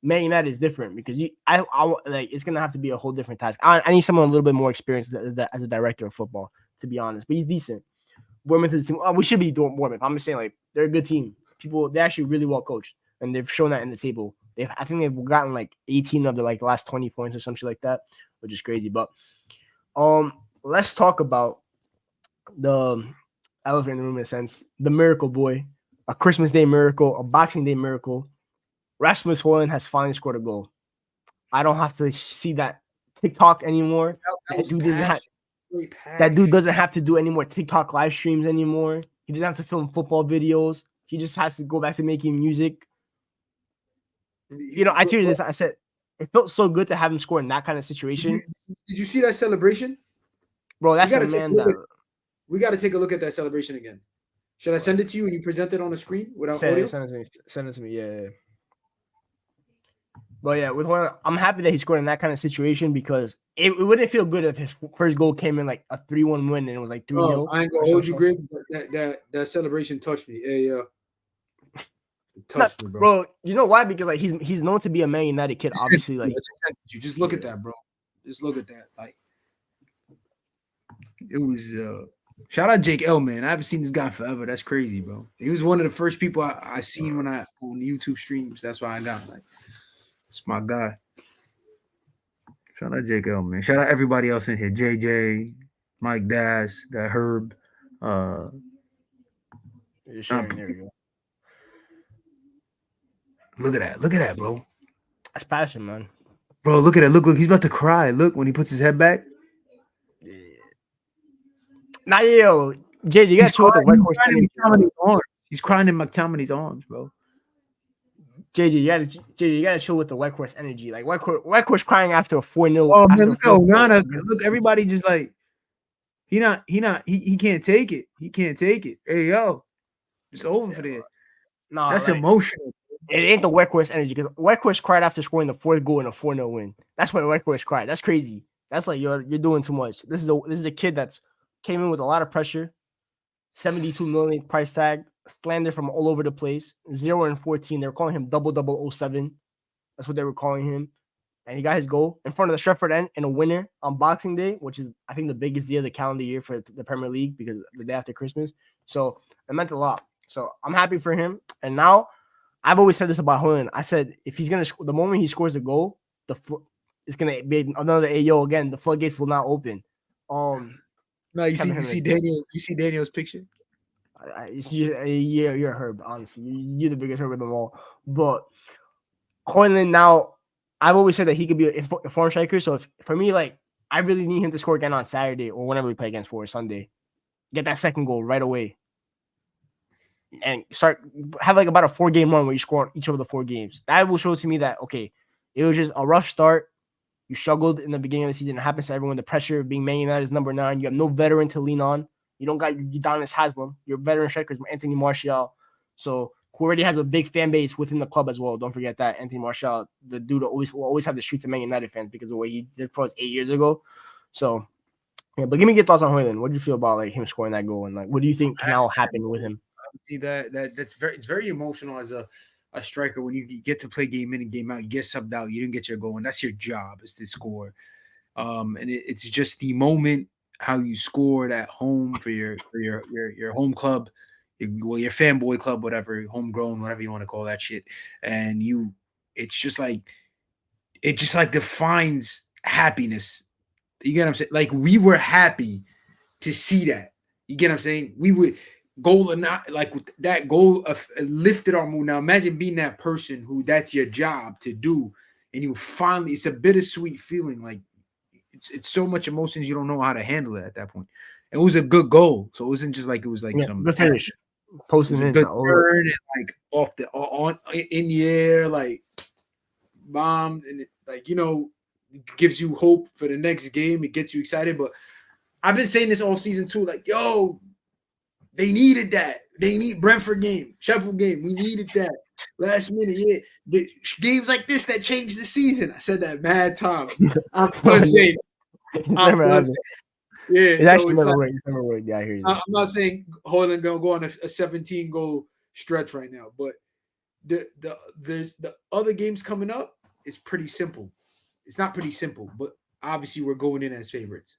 Man United is different, because I like it's gonna have to be a whole different task. I need someone a little bit more experienced as a director of football, to be honest. But he's decent. Bournemouth is a team. We should be doing Bournemouth. I'm just saying, like, they're a good team. They're actually really well coached, and they've shown that in the table. I think they've gotten like 18 of the like last 20 points or something like that, which is crazy. But let's talk about the elephant in the room, in a sense. The miracle boy, a Christmas Day miracle, a Boxing Day miracle. Rasmus Højlund has finally scored a goal. I don't have to see that TikTok anymore. That dude doesn't have to do any more TikTok live streams anymore. He doesn't have to film football videos. He just has to go back to making music. You know, I told you this. I said it felt so good to have him score in that kind of situation. Did you see that celebration? Bro, that's a man that... We got to take a look at that celebration again. Should I send it to you and you present it on the screen without audio? Send it to me. Yeah. But yeah, with Højlund, I'm happy that he scored in that kind of situation, because it wouldn't feel good if his first goal came in like a 3-1 win and it was like 3-0. I ain't gonna hold you, Griggs. That celebration touched me. Hey, touched me, bro. You know why? Because like he's known to be a Man United kid. Obviously, like you just look at that, bro. Just look at that. Like it was. Shout out Jake L, man. I haven't seen this guy forever. That's crazy, bro. He was one of the first people I seen when I on YouTube streams. That's why I got like. It's my guy. Shout out Jake L, man. Shout out everybody else in here. JJ, Mike Dash, that Herb. There you go. Look at that, bro. That's passion, man. Bro, look at that. Look, he's about to cry. Look, when he puts his head back. Yeah. Now, yo, JJ, you got to show the white horse energy. He's crying in McTominay's arms, bro. JJ, you gotta show with the white horse energy. Like white horse crying after a 4-0. Oh man, look at Onana. Look, everybody just like he can't take it. He can't take it. Hey yo, it's over for that. No, that's emotional. It ain't the white horse energy, because white horse cried after scoring the fourth goal in a 4-0 win. That's when white horse cried. That's crazy. That's like you're doing too much. This is a kid that's came in with a lot of pressure. 72 million price tag. Slander from all over the place. 0-14. They were calling him 0007. That's what they were calling him. And he got his goal in front of the Stretford End in a winner on Boxing Day, which is, I think, the biggest day of the calendar year for the Premier League, because the day after Christmas. So it meant a lot. So I'm happy for him. And now, I've always said this about Højlund. I said if he's gonna the moment he scores the goal, it's gonna be another AO again. The floodgates will not open. No, you see Daniel's picture. You're Herb, honestly. You're the biggest Herb of them all. But Højlund now, I've always said that he could be a form striker. So for me, like, I really need him to score again on Saturday or whenever we play against Forest Sunday. Get that second goal right away. And have like about a 4-game run where you score on each of the 4 games. That will show to me that, okay, it was just a rough start. You struggled in the beginning of the season. It happens to everyone. The pressure of being Man United is number 9. You have no veteran to lean on. You don't got Udonis Haslam, your veteran strikers, Anthony Martial. So who already has a big fan base within the club as well. Don't forget that Anthony Martial, the dude will always have the streets of Man United fans because of what he did for us 8 years ago. So yeah, but give me your thoughts on Højlund. What do you feel about like him scoring that goal, and like what do you think can now happen with him? See that's very emotional as a striker when you get to play game in and game out. You get subbed out, you didn't get your goal, and that's your job is to score. And it's just the moment how you scored at home for your home club, your fanboy club, whatever, homegrown, whatever you want to call that shit, and it just like defines happiness. You get what I'm saying? Like we were happy to see that. You get what I'm saying? We would goal or not, like that goal lifted our mood. Now imagine being that person who that's your job to do, and you finally, it's a bittersweet feeling. Like it's so much emotions you don't know how to handle it at that point. It was a good goal, so it wasn't just like it was like some good finish, posting in, good turn and like off the on in the air, like bombed, and it, like it gives you hope for the next game. It gets you excited. But I've been saying this all season too, like yo, they needed that. They need Brentford game, Sheffield game. We needed that last minute. Yeah, the games like this that changed the season. I said that mad times. I'm gonna say. Yeah, it's actually never worked. It's never worked. Yeah, I hear you. I'm not saying Højlund gonna go on a 17 goal stretch right now, but there's the other games coming up. It's pretty simple. It's not pretty simple, but obviously we're going in as favorites.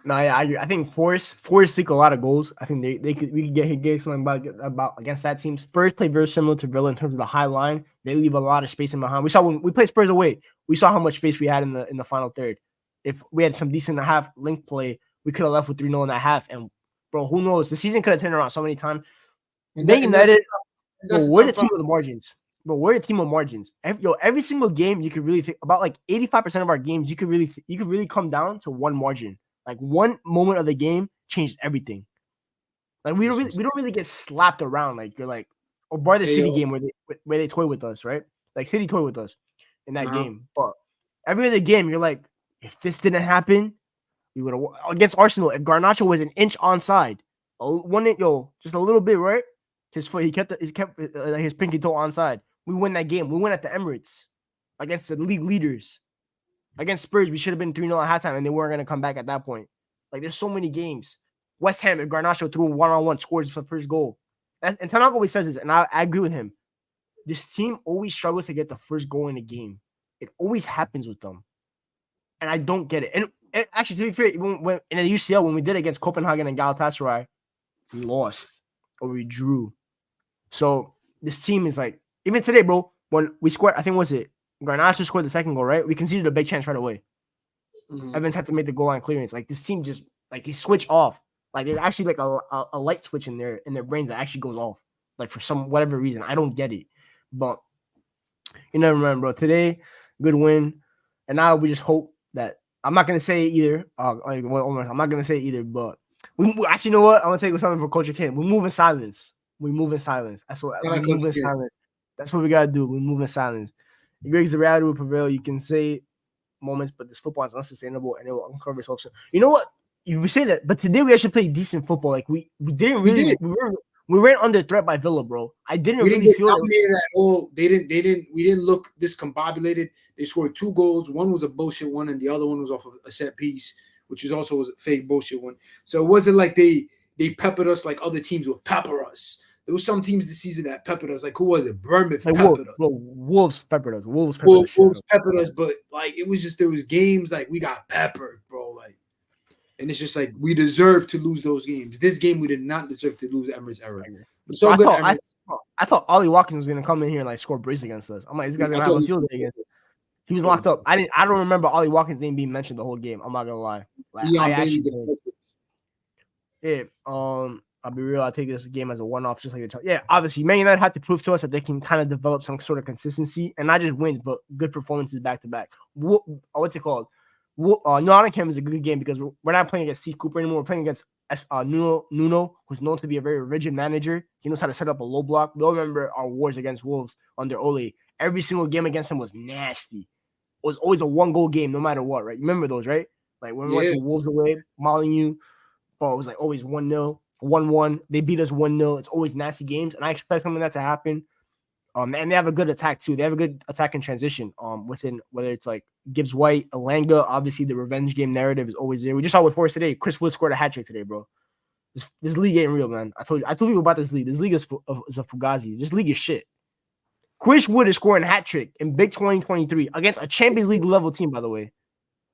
No, yeah, I think Forest leak a lot of goals. I think we could get something about against that team. Spurs play very similar to Villa in terms of the high line. They leave a lot of space in behind. We saw when we played Spurs away, we saw how much space we had in the final third. If we had some decent half link play, we could have left with 3-0 in that half. And bro, who knows? The season could have turned around so many times. Man United, we're the team with the margins. But we're the team with margins. Every single game you could really think about, like 85% of our games, you could really come down to one margin. Like one moment of the game changed everything. Like we don't really get slapped around. Like you're like, or bar the City game where they toy with us, right? Like City toy with us in that game. But every other game, you're like, if this didn't happen, we would have against Arsenal. If Garnacho was an inch onside, just a little bit, right? His foot, he kept his pinky toe onside. We win that game. We win at the Emirates against the league leaders. Against Spurs, we should have been 3-0 at halftime, and they weren't going to come back at that point. Like, there's so many games. West Ham, if Garnacho threw a one-on-one, scores the first goal. And Tanaka always says this, and I agree with him. This team always struggles to get the first goal in a game. It always happens with them. And I don't get it. And actually, to be fair, even when in the UCL, when we did against Copenhagen and Galatasaray, we lost or we drew. So this team is like, even today, bro, when we scored, I think Garnacho scored the second goal, right? We conceded a big chance right away. Evans had to make the goal line clearance. Like this team just like they switch off. Like there's actually like a light switch in their brains that actually goes off. Like for some whatever reason. I don't get it. But you never remember, bro. Today, good win. And now we just hope that I'm not gonna say either. I'm not gonna say either, but we actually know what? I'm gonna take something for Culture King. We move in silence. That's what we move in silence. That's what we gotta do. We move in silence. Greg's the reality will prevail. You can say moments, but this football is unsustainable and it will uncover itself. So, you know what? You say that, but today we actually played decent football. Like we didn't really. We weren't under threat by Villa, bro. I didn't really feel dominated at all. We didn't look discombobulated. They scored 2 goals. One was a bullshit one, and the other one was off of a set piece, which is also a fake bullshit one. So it wasn't like they peppered us like other teams would pepper us. There was some teams this season that peppered us. Like who was it? Bournemouth peppered us. Wolves peppered us. Wolves peppered us. But like it was just there was games like we got peppered, bro. Like, and it's just like we deserve to lose those games. This game we did not deserve to lose Emirates era. So I thought Ollie Watkins was gonna come in here and like score brace against us. I'm like, this guy's gonna have a field day against us. He was locked up. I don't remember Ollie Watkins' name being mentioned the whole game. I'm not gonna lie. Like, I'll be real. I take this game as a one-off, just like obviously, Man United had to prove to us that they can kind of develop some sort of consistency, and not just wins, but good performances back to back. What's it called? Nottingham is a good game because we're not playing against Steve Cooper anymore. We're playing against Nuno, who's known to be a very rigid manager. He knows how to set up a low block. We all remember our wars against Wolves under Ole. Every single game against him was nasty. It was always a 1-goal game, no matter what, right? You remember those, right? Like when we went to Wolves away, Molyneux, but it was like always 1-0, 1-1. They beat us 1-0. It's always nasty games, and I expect something like that to happen. And they have a good attack too. They have a good attack in transition. Within whether it's like Gibbs White, Alanga, obviously the revenge game narrative is always there. We just saw with Force today. Chris Wood scored a hat trick today, bro. This league ain't real, man. I told people about this league. This league is a fugazi. This league is shit. Chris Wood is scoring a hat trick in Big 2023 against a Champions League level team, by the way.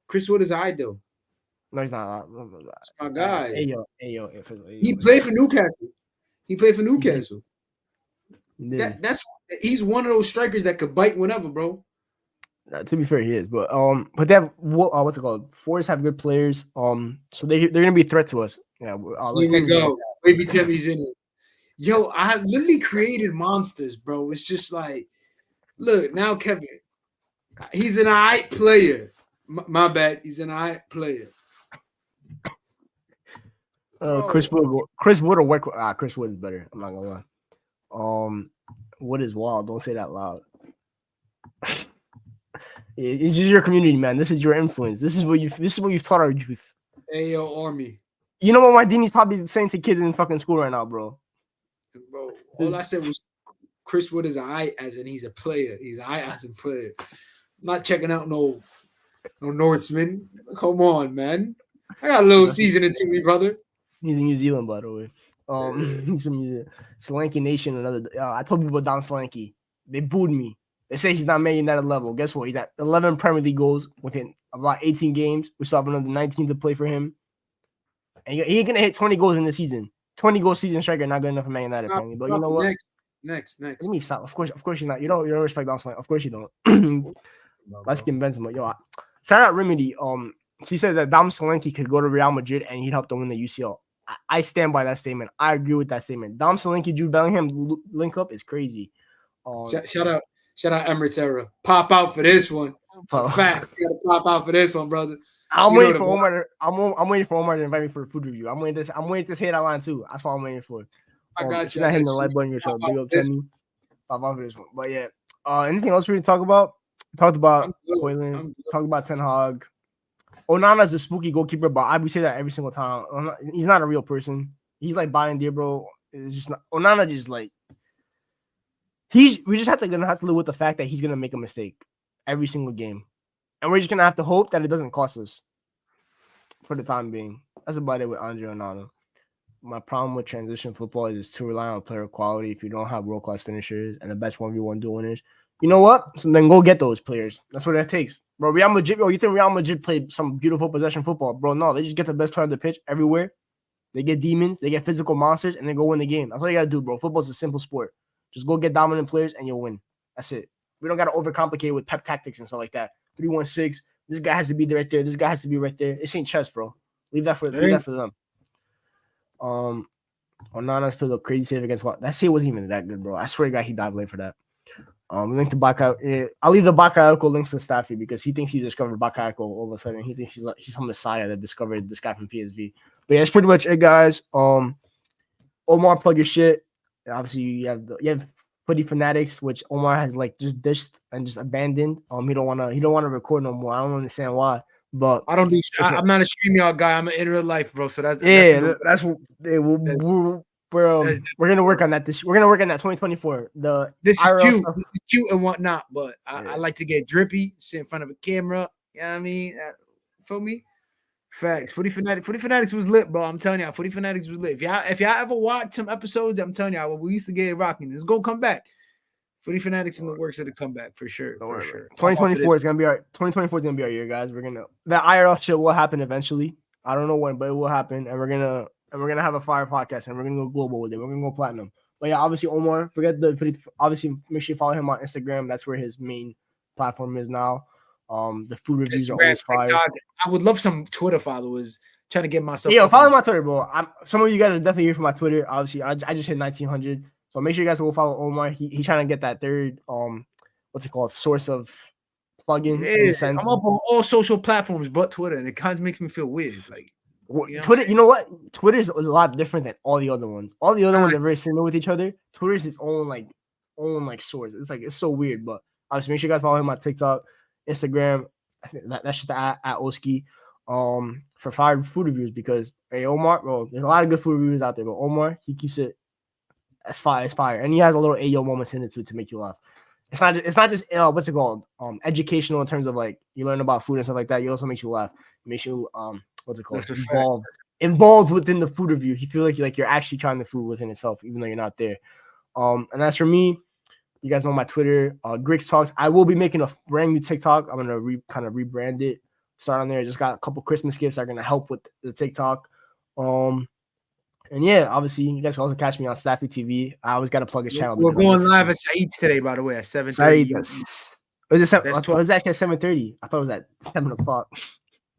Chris Wood is idol. No, he's not. That's my guy. Hey, he played for Newcastle. He's one of those strikers that could bite whenever, bro. To be fair, he is. But they have what's it called? Forest have good players. So they're gonna be a threat to us. Yeah. Here we go. Baby Timmy's in it. Yo, I have literally created monsters, bro. It's just like, look now, Kevin. He's an alright player. My bad. He's an alright player. Chris Wood will work. Chris Wood is better. I'm not gonna lie. Wood is wild. Don't say that loud. It's just your community, man. This is your influence. This is what you've taught our youth. Hey, yo, Army. You know what Mardini's probably saying to kids in fucking school right now, bro. Bro, all I said was Chris Wood is as in he's a player. He's as a player. I'm not checking out no Northman. Come on, man. I got a little season into me, brother. He's in New Zealand, by the way. He's from New Zealand. Slanky Nation. I told people down Slanky. They booed me. They say he's not making that level. Guess what? He's at 11 Premier League goals within about 18 games. We still have another 19 to play for him. And he's gonna hit 20 goals in the season. 20 goal season striker, not good enough for Man United. But you know what? Next. Let me stop. Of course you're not. You don't respect Dom Slanky. Of course you don't. Let's get Benzema. Yo, shout out Remedy. He said that Dom Solanke could go to Real Madrid and he'd help them win the UCL. I stand by that statement. I agree with that statement. Dom Solanke, Jude Bellingham link up is crazy. Shout out Emirates Era. Pop out for this one. Fact, you gotta pop out for this one, brother. I'm waiting for Omar. I'm waiting for Omar to invite me for a food review. I'm waiting to say that line too. That's what I'm waiting for. I got you. Not hitting the like button yourself. Big up to me. Pop out for this one. But yeah. Anything else we need to talk about? Talked about Hoyland. Talked about Ten Hag. Onana's a spooky goalkeeper, but we say that every single time. He's not a real person. He's like Bayern Deer, bro. It's just not. Onana just like we just gonna have to live with the fact that he's gonna make a mistake every single game, and we're just gonna have to hope that it doesn't cost us for the time being. That's about it with Andre Onana. My problem with transition football is to rely on player quality if you don't have world-class finishers and the best 1v1 doing it. You know what? So then go get those players. That's what it takes. Bro, Real Madrid, you think Real Madrid played some beautiful possession football? Bro, no. They just get the best player on the pitch everywhere. They get demons. They get physical monsters, and they go win the game. That's all you got to do, bro. Football's a simple sport. Just go get dominant players, and you'll win. That's it. We don't got to overcomplicate it with pep tactics and stuff like that. 3-1-6. This guy has to be right there. This guy has to be right there. This ain't chess, bro. Leave that for them. Onana's put a crazy save against what? That save wasn't even that good, bro. I swear to God, he died late for that. Link to Bakayoko. I'll leave the Bakayoko links to Staffy because he thinks he discovered Bakayoko all of a sudden. He thinks he's some messiah that discovered this guy from PSV. But yeah, that's pretty much it, guys. Omar, plug your shit. Obviously, you have Footy Fanatics, which Omar has like just dished and just abandoned. He don't wanna record no more. I don't understand why. But I'm not a StreamYard guy. I'm an in real life, bro. So that's we're gonna work on that. We're gonna work on that 2024. This is cute and whatnot, but I like to get drippy, sit in front of a camera. You know what I mean? Feel me? Facts. Footy Fanatics was lit, bro. I'm telling y'all, Footy Fanatics was lit. If y'all ever watched some episodes, I'm telling y'all, we used to get it rocking. It's gonna come back. Footy Fanatics in the works of the comeback for sure. 2024 is gonna be our 2024 is gonna be our year, guys. That IRL shit will happen eventually. I don't know when, but it will happen, and we're gonna have a fire podcast, and we're gonna go global with it. We're gonna go platinum. But yeah, obviously Omar, obviously make sure you follow him on Instagram. That's where his main platform is now. The food reviews are always fire. I would love some Twitter followers. Trying to get myself. Yeah, follow my Twitter, bro. Some of you guys are definitely here for my Twitter. Obviously, I just hit 1900. So make sure you guys will follow Omar. He's trying to get that third what's it called, source of plugin. Yeah, I'm up on all social platforms but Twitter, and it kind of makes me feel weird. Like Twitter, you know what? Twitter is a lot different than all the other ones. All the other ones are very similar with each other. Twitter is its own source. It's so weird. But obviously, make sure you guys follow him on TikTok, Instagram. I think that's just at Oski. for 5 food reviews because hey Omar, bro, there's a lot of good food reviews out there, but Omar, he keeps it as fire, and he has a little ayo moments in it too to make you laugh. It's not just what's it called? Educational in terms of like you learn about food and stuff like that. He also makes you laugh. It makes you what's it called? Involved within the food review. He feels like you're actually trying the food within itself, even though you're not there. And as for me, you guys know my Twitter, Griggs Talks. I will be making a brand new TikTok. I'm gonna kind of rebrand it. Start on there. I just got a couple Christmas gifts that are gonna help with the TikTok. And yeah, obviously you guys can also catch me on Staffy TV. I always gotta plug his channel. We're going live at Saeed's today, by the way, at 7:30. Was it 7? It was actually at 7:30. I thought it was at 7:00.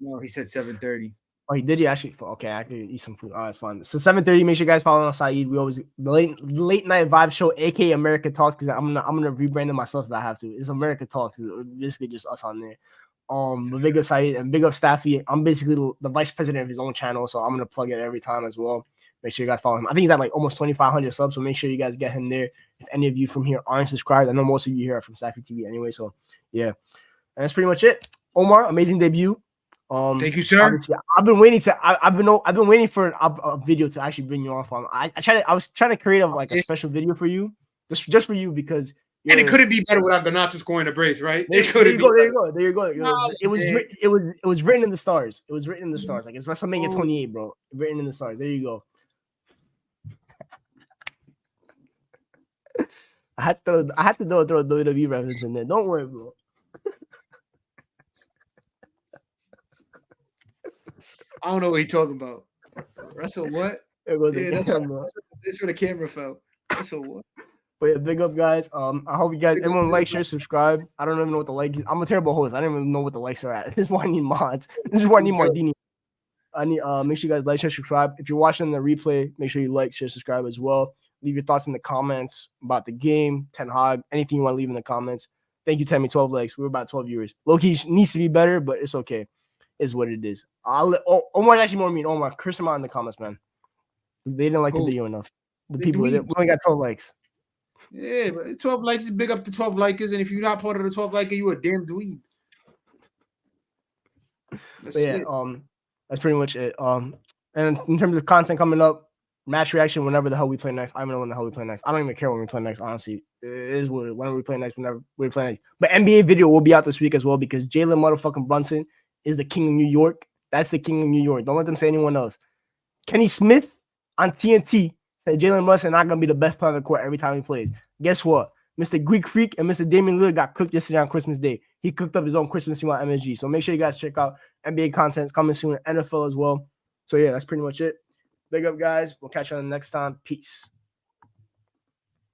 No, he said 7:30. Oh, he did. He actually. Okay, I actually eat some food. Oh, that's fine. So 7:30. Make sure you guys follow on Saeed. We always the late night vibe show, aka America Talks, because I'm gonna rebrand it myself if I have to. It's America Talks. It's basically just us on there. But big up Saeed and big up Staffy. I'm basically the vice president of his own channel, so I'm gonna plug it every time as well. Make sure you guys follow him. I think he's at like almost 2,500 subs, so make sure you guys get him there. If any of you from here aren't subscribed, I know most of you here are from Staffy TV anyway. So yeah, and that's pretty much it. Omar, amazing debut. Thank you, sir. I've been waiting for a video to actually bring you on from. I was trying to create a special video for you, just for you because. And it couldn't be better without the not just going to brace, right? There you go. It was written in the stars. It was written in the stars. Like it's WrestleMania 28, bro. Written in the stars. There you go. I had to throw a WWE reference in there. Don't worry, bro. I don't know what he's talking about. Wrestle what? That's where the camera fell. Wrestle what? But yeah, big up, guys. I hope you guys, everyone like, share, subscribe. I don't even know what the like is. I'm a terrible host. I don't even know what the likes are at. This is why I need mods. This is why I need Mardini. I need make sure you guys like, share, subscribe. If you're watching the replay, make sure you like, share, subscribe as well. Leave your thoughts in the comments about the game, Ten Hag, anything you want to leave in the comments. Thank you, Tammy. 12 likes. We're about 12 viewers. Loki needs to be better, but it's okay. It's what it is. Omar's actually more mean. Omar, curse him out in the comments, man. They didn't like the video enough. The people, we only got 12 likes. Yeah, but 12 likes is big up to 12 likers, and if you're not part of the 12 liker, you a damn dweeb. That's pretty much it. And in terms of content coming up, match reaction whenever the hell we play next. I don't know when the hell we play next. I don't even care when we play next. Honestly, it is whenever we play next. Whenever we play next. But NBA video will be out this week as well because Jalen motherfucking Brunson is the king of New York. That's the king of New York. Don't let them say anyone else. Kenny Smith on TNT said Jalen Brunson not gonna be the best player on the court every time he plays. Guess what? Mr. Greek Freak and Mr. Damian Lillard got cooked yesterday on Christmas Day. He cooked up his own Christmas team on MSG. So make sure you guys check out NBA content. It's coming soon, NFL as well. So yeah, that's pretty much it. Big up, guys. We'll catch you on the next time. Peace.